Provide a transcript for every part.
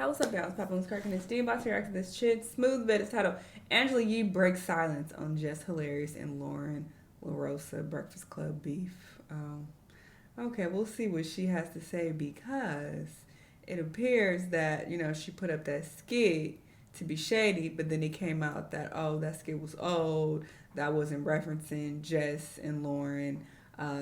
Hey, what's up, y'all? It's Papa Cracking this Steambox here after this shit. Smooth bit is titled Angela Yee Breaks Silence on Jess Hilarious and Loren LaRosa Breakfast Club Beef. Okay, we'll see what she has to say because it appears that, she put up that skit to be shady, but then it came out that, that skit was old. That wasn't referencing Jess and Loren.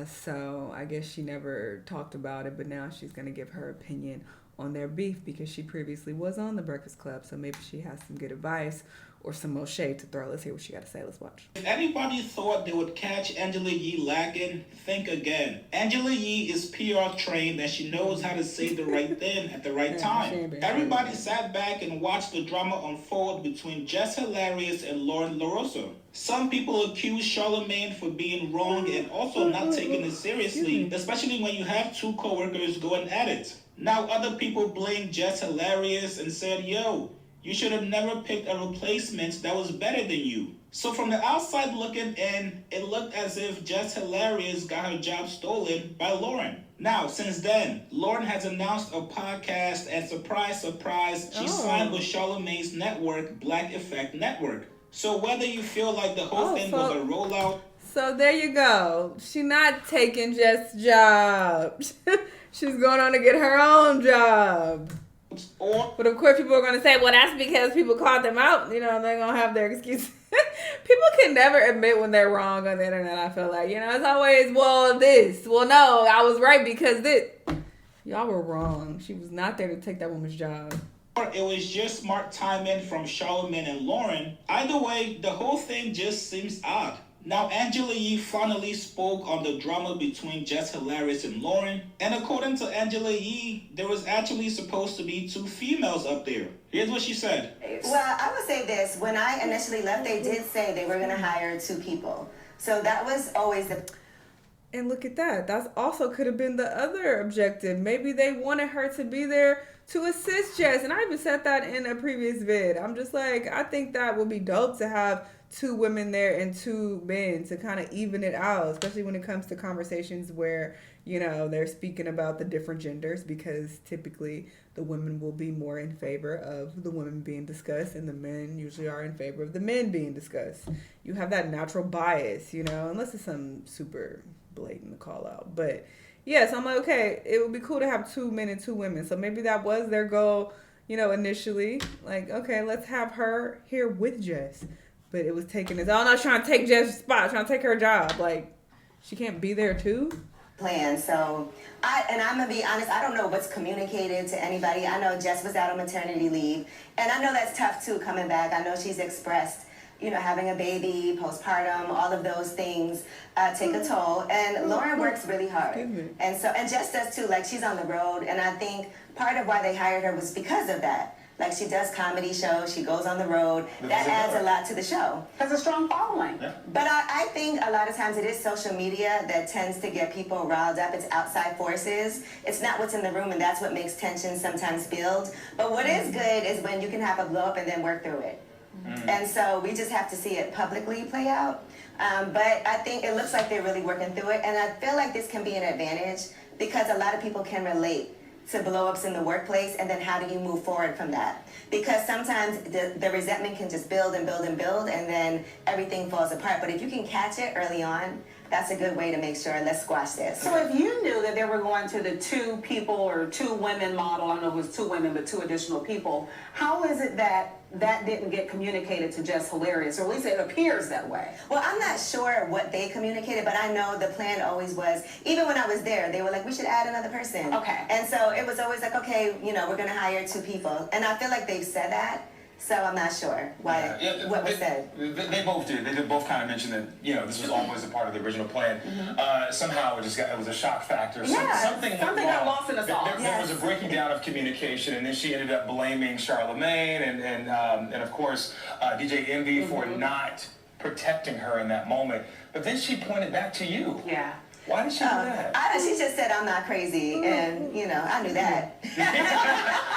So I guess she never talked about it, but now she's going to give her opinion on their beef because she previously was on the Breakfast Club. So maybe she has some good advice or some more shade to throw. Let's hear what she got to say. Let's watch. If anybody thought they would catch Angela Yee lacking, think again. Angela Yee is PR trained and she knows how to say the right thing at the right time. Everybody sat back and watched the drama unfold between Jess Hilarious and Loren LaRosa. Some people accuse Charlamagne for being wrong and also not taking it seriously, especially when you have two co-workers going at it. Now other people blame Jess Hilarious and said, yo, you should have never picked a replacement that was better than you. So from the outside looking in, it looked as if Jess Hilarious got her job stolen by Loren. Now, since then, Loren has announced a podcast and surprise, surprise, she signed with Charlamagne's network, Black Effect Network. So whether you feel like the whole thing was a rollout. So there you go. She not taking Jess' job. She's going on to get her own job. But of course people are going to say, well, that's because people called them out. They're going to have their excuses. People can never admit when they're wrong on the internet, I feel like. It's always, well, this. Well, no, I was right because this. Y'all were wrong. She was not there to take that woman's job. It was just smart timing from Charlamagne and Loren. Either way, the whole thing just seems odd. Now, Angela Yee finally spoke on the drama between Jess Hilarious and Loren. And according to Angela Yee, there was actually supposed to be two females up there. Here's what she said. Well, I would say this. When I initially left, they did say they were going to hire two people. So that was always the... And look at that. That also could have been the other objective. Maybe they wanted her to be there to assist Jess. And I even said that in a previous vid. I'm just like, I think that would be dope to have two women there and two men to kind of even it out, especially when it comes to conversations where, they're speaking about the different genders, because typically the women will be more in favor of the women being discussed and the men usually are in favor of the men being discussed. You have that natural bias, unless it's some super blatant call out. But yes, I'm like, okay, it would be cool to have two men and two women. So maybe that was their goal, initially. Like, okay, let's have her here with Jess. But it was taking this, no, trying to take Jess' spot, trying to take her job. Like, she can't be there too? Plan. So, I'm going to be honest, I don't know what's communicated to anybody. I know Jess was out on maternity leave. And I know that's tough too, coming back. I know she's expressed, having a baby, postpartum, all of those things take a toll. And Loren works really hard. And Jess does too. Like, she's on the road. And I think part of why they hired her was because of that. Like, she does comedy shows, she goes on the road. That adds a lot to the show. Has a strong following. Yeah. But I think a lot of times it is social media that tends to get people riled up. It's outside forces. It's not what's in the room, and that's what makes tension sometimes build. But what is good is when you can have a blow up and then work through it. And so we just have to see it publicly play out. But I think it looks like they're really working through it. And I feel like this can be an advantage because a lot of people can relate to blow-ups in the workplace, and then how do you move forward from that? Because sometimes the resentment can just build and build and build, and then everything falls apart. But if you can catch it early on, that's a good way to make sure, let's squash this. So if you knew that they were going to the two people or two women model, I don't know if it was two women, but two additional people, how is it that didn't get communicated to Jess Hilarious, or at least it appears that way? Well, I'm not sure what they communicated, but I know the plan always was, even when I was there, they were like, we should add another person. Okay. And so it was always like, okay, we're going to hire two people. And I feel like they've said that. So I'm not sure what was said. They both did. They did both kind of mention that this was always a part of the original plan. Somehow it was a shock factor. Something got lost in the sauce. There was a breaking down of communication, and then she ended up blaming Charlamagne and of course DJ Envy for not protecting her in that moment. But then she pointed back to you. Yeah. Why did she do that? She just said I'm not crazy, and I knew that.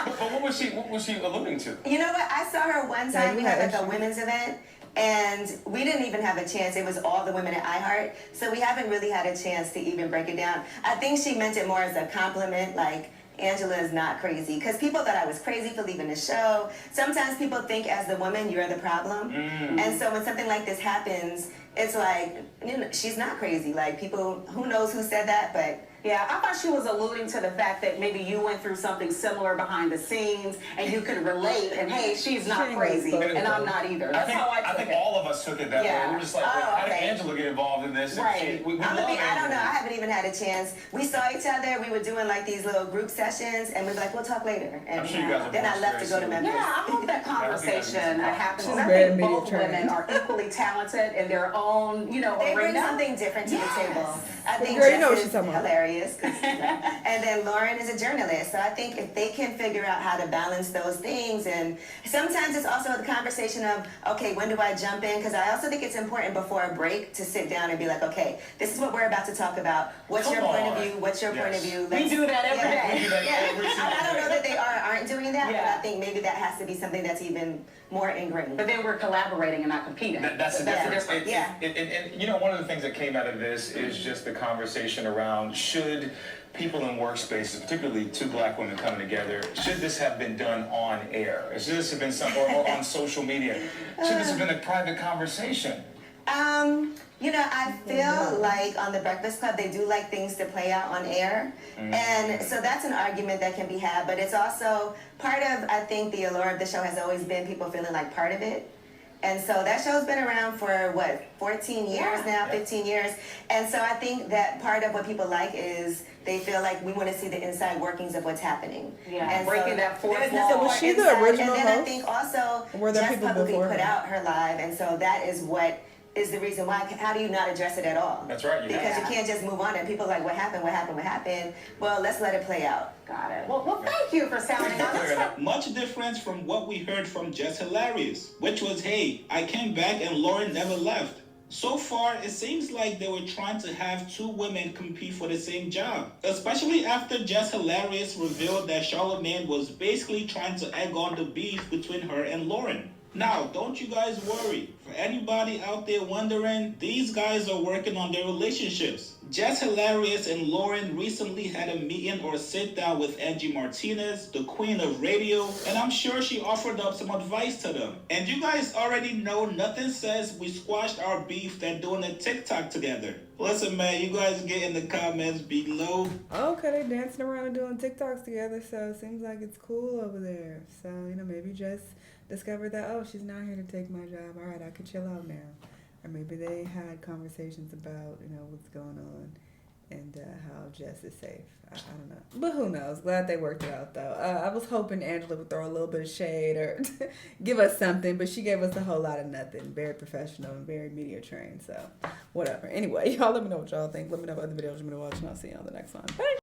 But what was she alluding to? You know what? I saw her one time. We had like a women's event, and we didn't even have a chance. It was all the women at iHeart, so we haven't really had a chance to even break it down. I think she meant it more as a compliment, like, Angela is not crazy. Because people thought I was crazy for leaving the show. Sometimes people think as the woman, you're the problem. And so when something like this happens, it's like, you know, she's not crazy. Like, people, who knows who said that, but... Yeah, I thought she was alluding to the fact that maybe you went through something similar behind the scenes and you could relate and hey, she's not crazy and I'm not either. That's how I took it. All of us took it that way. We're just like, how did Angela get involved in this? Right. We I don't know. I haven't even had a chance. We saw each other. We were doing like these little group sessions and we were like, we'll talk later. And I'm sure you guys are then I left to go to Memphis. Yeah, I hope that conversation happens. She's I very think both media women trained. are equally talented in their own, you know, They bring arena. something different to the table. I think Girl, you know what Jess she's is talking about. hilarious. And then Loren is a journalist. So I think if they can figure out how to balance those things, and sometimes it's also the conversation of, okay, when do I jump in? Because I also think it's important before a break to sit down and be like, okay, this is what we're about to talk about. What's your point of view? What's your point of view? We do that every day. I don't know that they aren't doing that, but I think maybe that has to be something that's even more ingrained. But then we're collaborating and not competing. That's the difference. And you know, one of the things that came out of this is just the conversation around should people in workspaces, particularly two black women coming together, should this have been done on air? Should this have been or on social media? Should this have been a private conversation? You know, I feel like on the Breakfast Club, they do like things to play out on air. And so that's an argument that can be had, but it's also part of, I think, the allure of the show has always been people feeling like part of it. And so that show's been around for, 14 years now, 15 years. And so I think that part of what people like is they feel like we want to see the inside workings of what's happening. Yeah, and breaking that fourth wall. So was she the original And then I host? think also, Were there Jess people publicly before put her? out her live, and so that is what is the reason why. How do you not address it at all? That's right. Because you can't just move on and people are like, what happened, what happened, what happened? Well, let's let it play out. Got it. Well, thank you for sounding out. Much difference from what we heard from Jess Hilarious, which was, hey, I came back and Loren never left. So far, it seems like they were trying to have two women compete for the same job. Especially after Jess Hilarious revealed that Charlamagne was basically trying to egg on the beef between her and Loren. Now, don't you guys worry. For anybody out there wondering, these guys are working on their relationships. Jess Hilarious and Loren recently had a meeting or sit down with Angie Martinez, the queen of radio, and I'm sure she offered up some advice to them. And you guys already know nothing says we squashed our beef than doing a TikTok together. Listen, man, you guys get in the comments below. Okay, they dancing around and doing TikToks together, so it seems like it's cool over there. So, you know, maybe Jess discovered that, oh, she's not here to take my job. All right, I could chill out now. Or maybe they had conversations about, you know, what's going on and how Jess is safe. I don't know. But who knows? Glad they worked it out, though. I was hoping Angela would throw a little bit of shade or give us something, but she gave us a whole lot of nothing. Very professional and very media trained, so whatever. Anyway, y'all let me know what y'all think. Let me know what other videos you want to watch, and I'll see you on the next one. Bye.